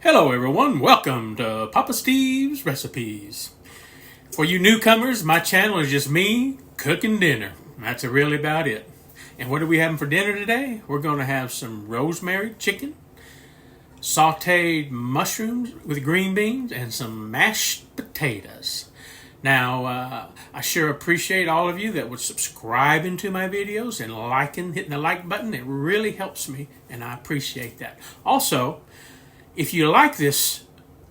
Hello everyone, welcome to Papa Steve's Recipes. For you newcomers, my channel is just me cooking dinner. That's really about it. And what are we having for dinner today? We're going to have some rosemary chicken, sautéed mushrooms with green beans, and some mashed potatoes. Now, I sure appreciate all of you that would subscribe to my videos and hitting the like button. It really helps me, and I appreciate that. Also, if you like this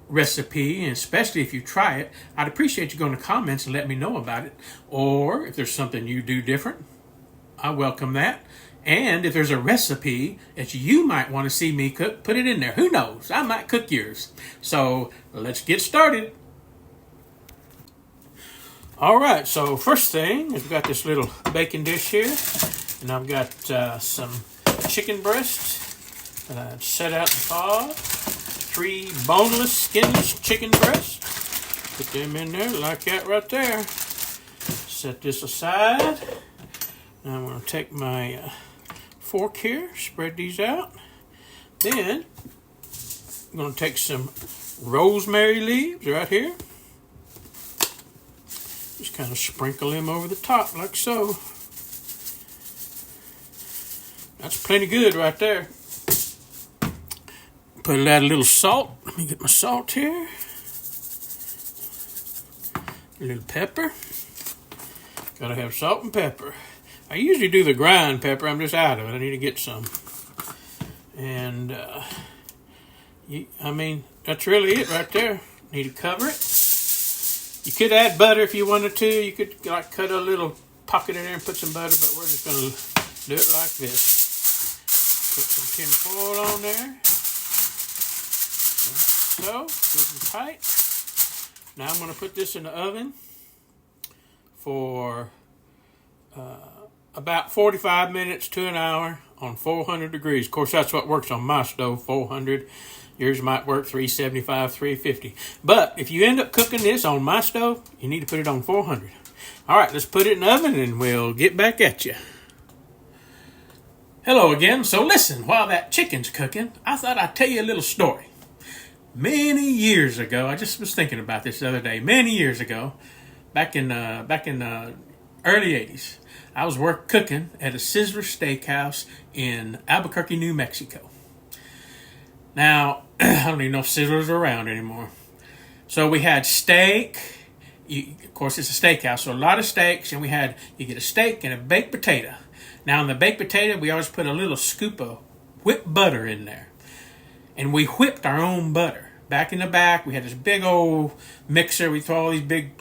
recipe, and especially if you try it, I'd appreciate you going to comments and let me know about it. Or if there's something you do different, I welcome that. And if there's a recipe that you might want to see me cook, put it in there. Who knows? I might cook yours. So let's get started. All right, so first thing, we've got this little baking dish here. And I've got some chicken breasts that I've set out in the pot. 3 boneless, skinless chicken breasts. Put them in there like that right there. Set this aside. Now I'm going to take my fork here, spread these out. Then I'm going to take some rosemary leaves right here. Just kind of sprinkle them over the top like so. That's plenty good right there. Put a little salt. Let me get my salt here. A little pepper. Gotta have salt and pepper. I usually do the grind pepper. I'm just out of it. I need to get some. And, that's really it right there. Need to cover it. You could add butter if you wanted to. You could cut a little pocket in there and put some butter, but we're just going to do it like this. Put some tin foil on there. So, good and tight. Now I'm going to put this in the oven for about 45 minutes to an hour on 400 degrees. Of course, that's what works on my stove, 400. Yours might work 375, 350. But if you end up cooking this on my stove, you need to put it on 400. All right, let's put it in the oven and we'll get back at you. Hello again. So listen, while that chicken's cooking, I thought I'd tell you a little story. Many years ago, I just was thinking about this the other day. Many years ago, back in the early 80s, I was cooking at a Sizzler Steakhouse in Albuquerque, New Mexico. Now, I don't even know if Sizzlers are around anymore. So we had steak. Of course, it's a steakhouse, so a lot of steaks. And you get a steak and a baked potato. Now, in the baked potato, we always put a little scoop of whipped butter in there. And we whipped our own butter. Back in the back, we had this big old mixer. We throw all these big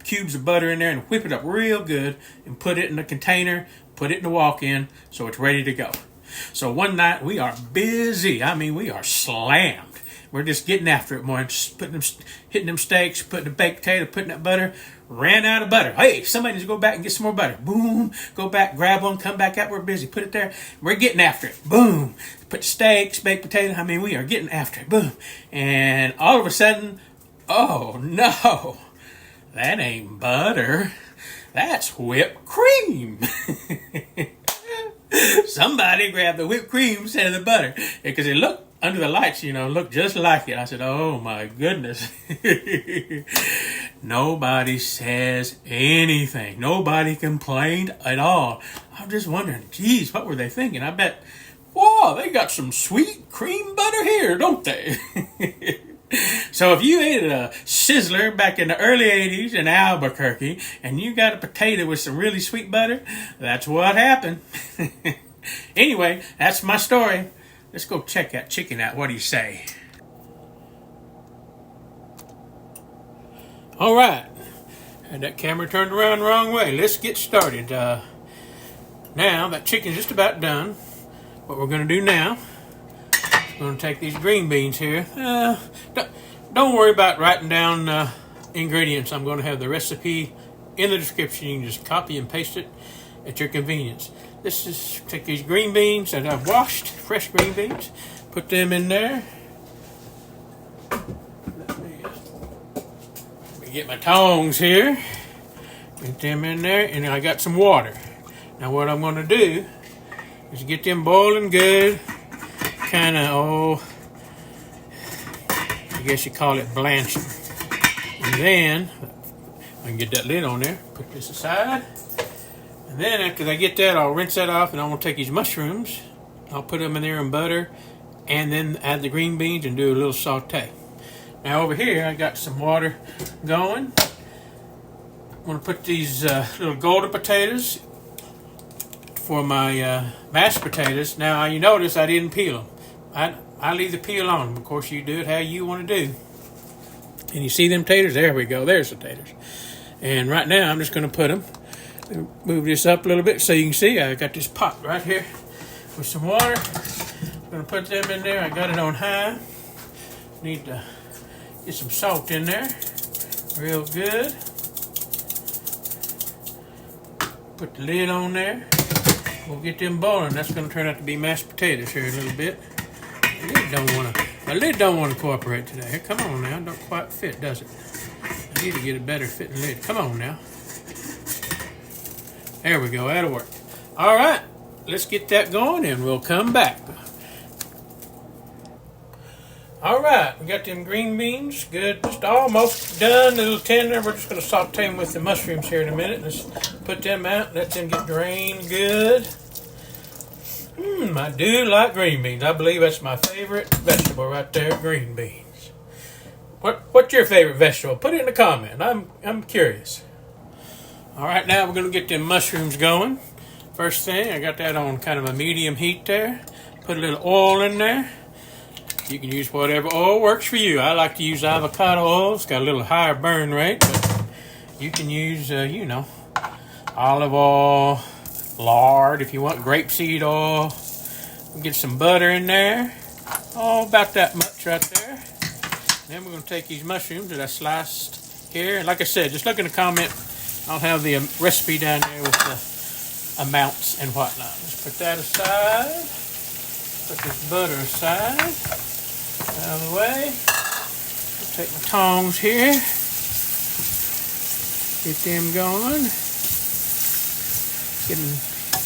cubes of butter in there and whip it up real good and put it in a container, put it in the walk-in so it's ready to go. So one night, we are busy. We are slammed. We're just getting after it more. Just hitting them steaks, putting the baked potato, putting that butter. Ran out of butter. Hey, somebody needs to go back and get some more butter. Boom. Go back, grab one, come back out. We're busy. Put it there. We're getting after it. Boom. Put steaks, baked potato. We are getting after it. Boom. And all of a sudden, oh no, that ain't butter. That's whipped cream. Somebody grabbed the whipped cream instead of the butter because it looked under the lights, looked just like it. I said, oh my goodness. Nobody says anything. Nobody complained at all. I'm just wondering, geez, what were they thinking? I bet, whoa, they got some sweet cream butter here, don't they? So if you ate a Sizzler back in the early 80s in Albuquerque and you got a potato with some really sweet butter, that's what happened. Anyway, that's my story. Let's go check that chicken out. What do you say? All right. And that camera turned around the wrong way. Let's get started. Now, that chicken's just about done. What we're going to do now, we're going to take these green beans here. Don't worry about writing down ingredients. I'm going to have the recipe in the description. You can just copy and paste it at your convenience. Let's just take these green beans that I've washed, fresh green beans, put them in there. Let me get my tongs here. Get them in there, and I got some water. Now what I'm going to do is get them boiling good, kind of guess you call it blanching. And then I can get that lid on there, put this aside. And then after I get that, I'll rinse that off, and I'm going to take these mushrooms. I'll put them in there in butter, and then add the green beans and do a little saute. Now over here, I got some water going. I'm going to put these little golden potatoes for my mashed potatoes. Now you notice I didn't peel them. I leave the peel on them. Of course, you do it how you want to do. And you see them taters? There we go. There's the taters. And right now, I'm just going to put them. Move this up a little bit so you can see. I got this pot right here with some water. I'm going to put them in there. I got it on high. Need to get some salt in there. Real good. Put the lid on there. We'll get them boiling. That's going to turn out to be mashed potatoes here in a little bit. My lid don't want to cooperate today. Here, come on now. Don't quite fit, does it? I need to get a better fitting lid. Come on now. There we go. That'll work. All right. Let's get that going and we'll come back. All right. We got them green beans. Good. Just almost done. A little tender. We're just going to saute them with the mushrooms here in a minute. Let's put them out. Let them get drained good. I do like green beans. I believe that's my favorite vegetable right there, green beans. What's your favorite vegetable? Put it in the comment. I'm curious. All right, now we're going to get them mushrooms going. First thing, I got that on kind of a medium heat there. Put a little oil in there. You can use whatever oil works for you. I like to use avocado oil. It's got a little higher burn rate, but you can use, olive oil, lard if you want, grapeseed oil. Get some butter in there. Oh, about that much right there. Then we're going to take these mushrooms that I sliced here. And like I said, just look in the comment. I'll have the recipe down there with the amounts and whatnot. Let's put that aside. Put this butter aside. Out of the way. I'll take my tongs here. Get them going.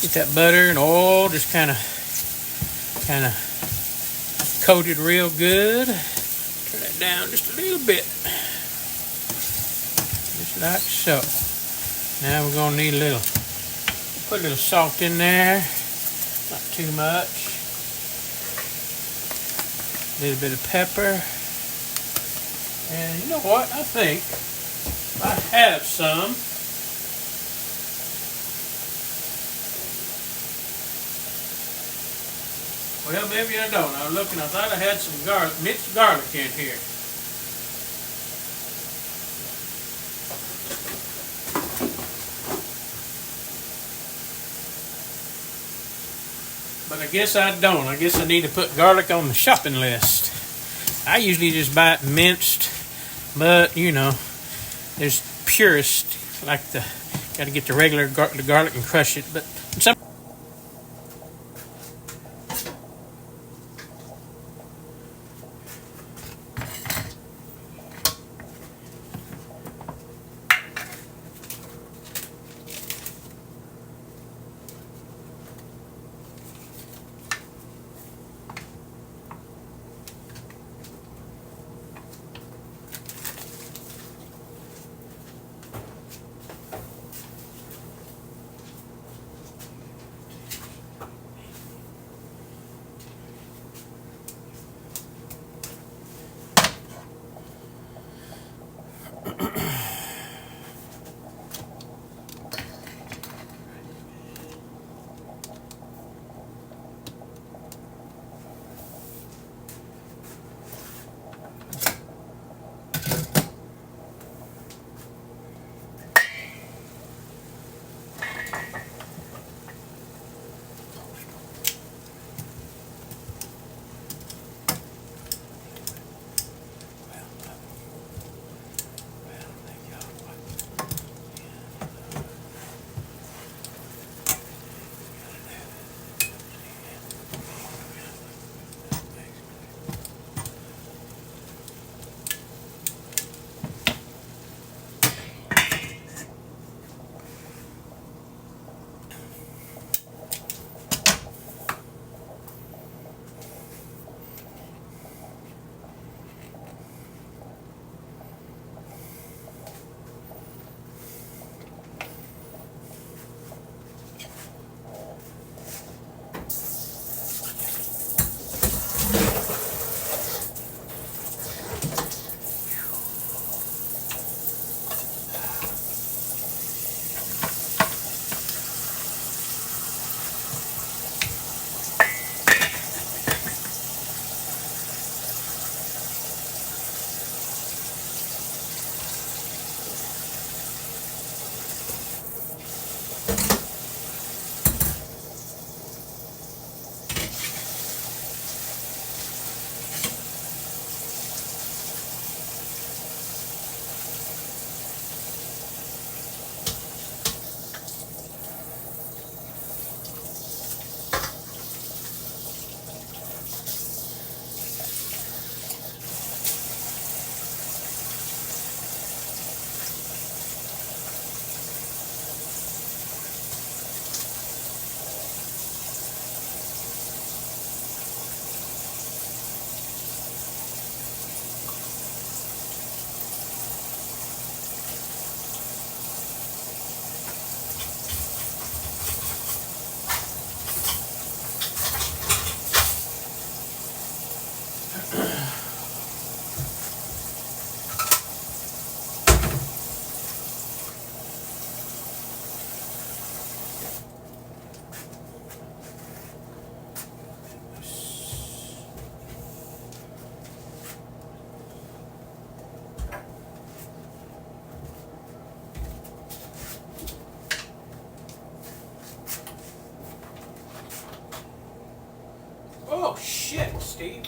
Get that butter and oil just kind of coated real good. Turn that down just a little bit. Just like so. Now we're going to need put a little salt in there. Not too much. A little bit of pepper. And you know what? I think I have some. Well, maybe I don't. I was looking, I thought I had some minced garlic in here. But I guess I don't. I guess I need to put garlic on the shopping list. I usually just buy it minced, but there's purists like got to get the regular garlic and crush it. But some.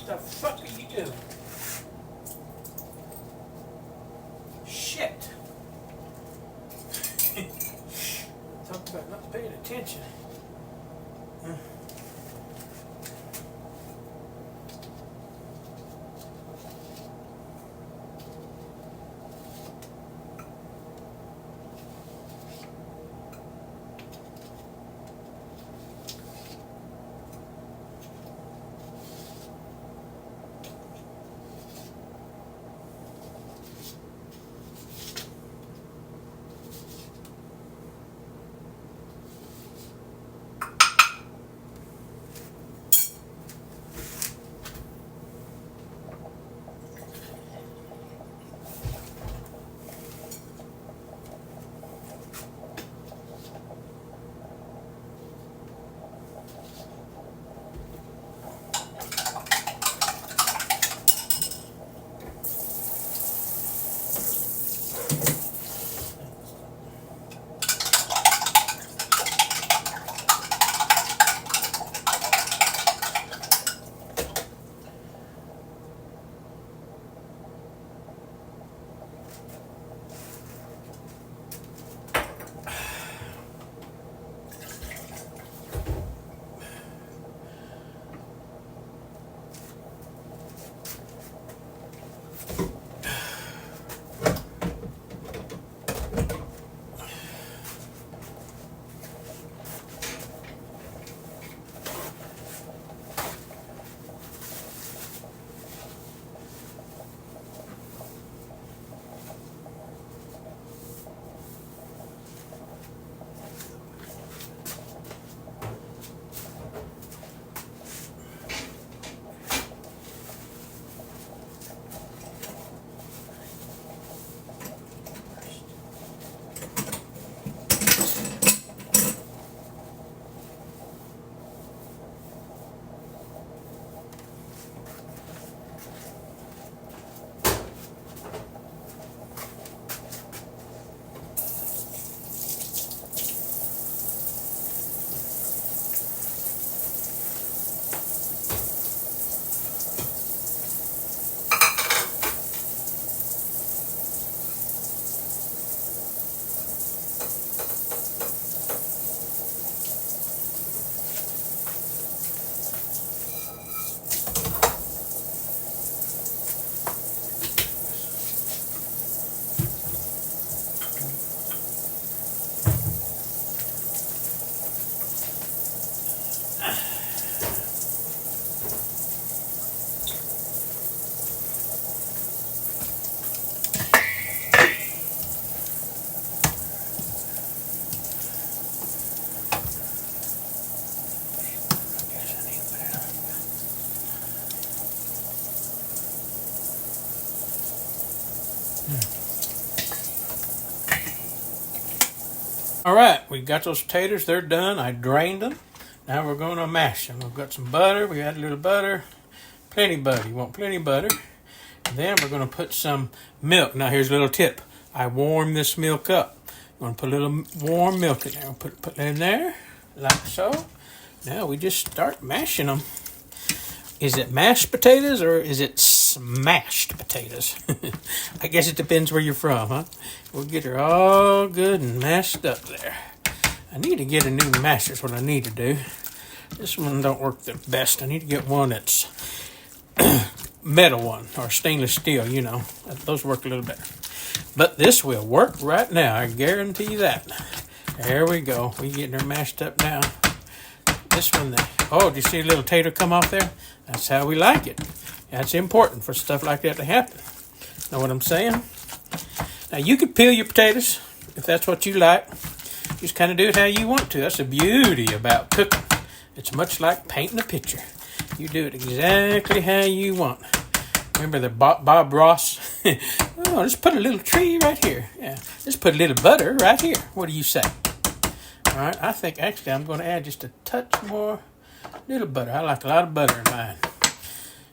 the fuck are you doing? Shit. Talk about not paying attention. All right, we got those potatoes. They're done. I drained them. Now we're going to mash them. We've got some butter. We got a little butter. Plenty butter. You want plenty butter. And then we're going to put some milk. Now here's a little tip. I warm this milk up. I'm going to put a little warm milk in there. We'll put it in there like so. Now we just start mashing them. Is it mashed potatoes or is it smashed potatoes? I guess it depends where you're from, huh? We'll get her all good and mashed up there. I need to get a new masher is what I need to do. This one don't work the best. I need to get one that's metal one or stainless steel, you know. Those work a little better. But this will work right now. I guarantee that. There we go. We getting her mashed up now. This one there. Oh, do you see a little tater come off there? That's how we like it. That's important for stuff like that to happen. Know what I'm saying? Now, you could peel your potatoes if that's what you like. Just kind of do it how you want to. That's the beauty about cooking. It's much like painting a picture. You do it exactly how you want. Remember the Bob Ross? Oh, let's put a little tree right here. Yeah, let's put a little butter right here. What do you say? All right, I think actually I'm going to add just a touch more little butter. I like a lot of butter in mine.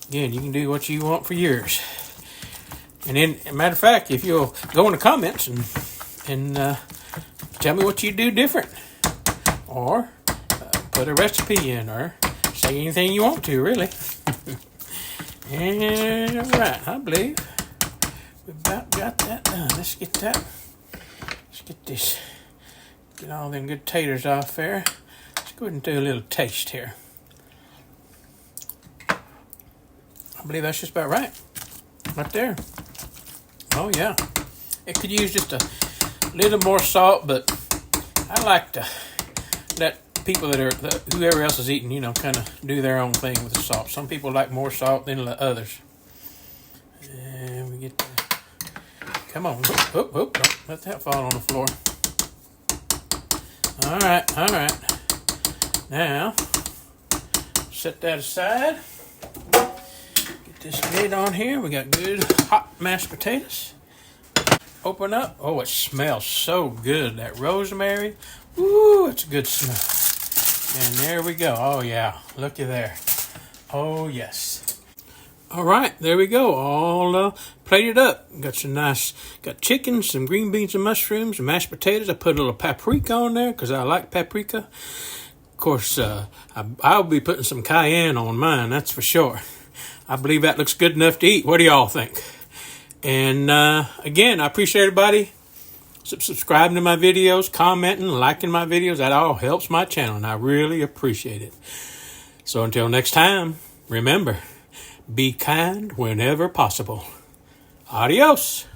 Again, you can do what you want for yours. And then, as a matter of fact, if you'll go in the comments and tell me what you do different, or put a recipe in, or say anything you want to, really. And all right, I believe we about got that done. Let's get that. Let's get this. Get all them good taters off there. Let's go ahead and do a little taste here. I believe that's just about right. Right there. Oh yeah. It could use just a little more salt, but I like to let people whoever else is eating, kind of do their own thing with the salt. Some people like more salt than others. And we get the, come on. Whoop, don't let that fall on the floor. All right. Now, set that aside. Get this lid on here. We got good hot mashed potatoes. Open up. Oh, it smells so good. That rosemary. Ooh, it's a good smell. And there we go. Oh, yeah. Looky there. Oh, yes. All right. There we go. All plated up. Got chicken, some green beans and mushrooms, and mashed potatoes. I put a little paprika on there because I like paprika. Of course, I'll be putting some cayenne on mine. That's for sure. I believe that looks good enough to eat. What do y'all think? And again, I appreciate everybody subscribing to my videos, commenting, liking my videos. That all helps my channel, and I really appreciate it. So until next time, remember, be kind whenever possible. Adios.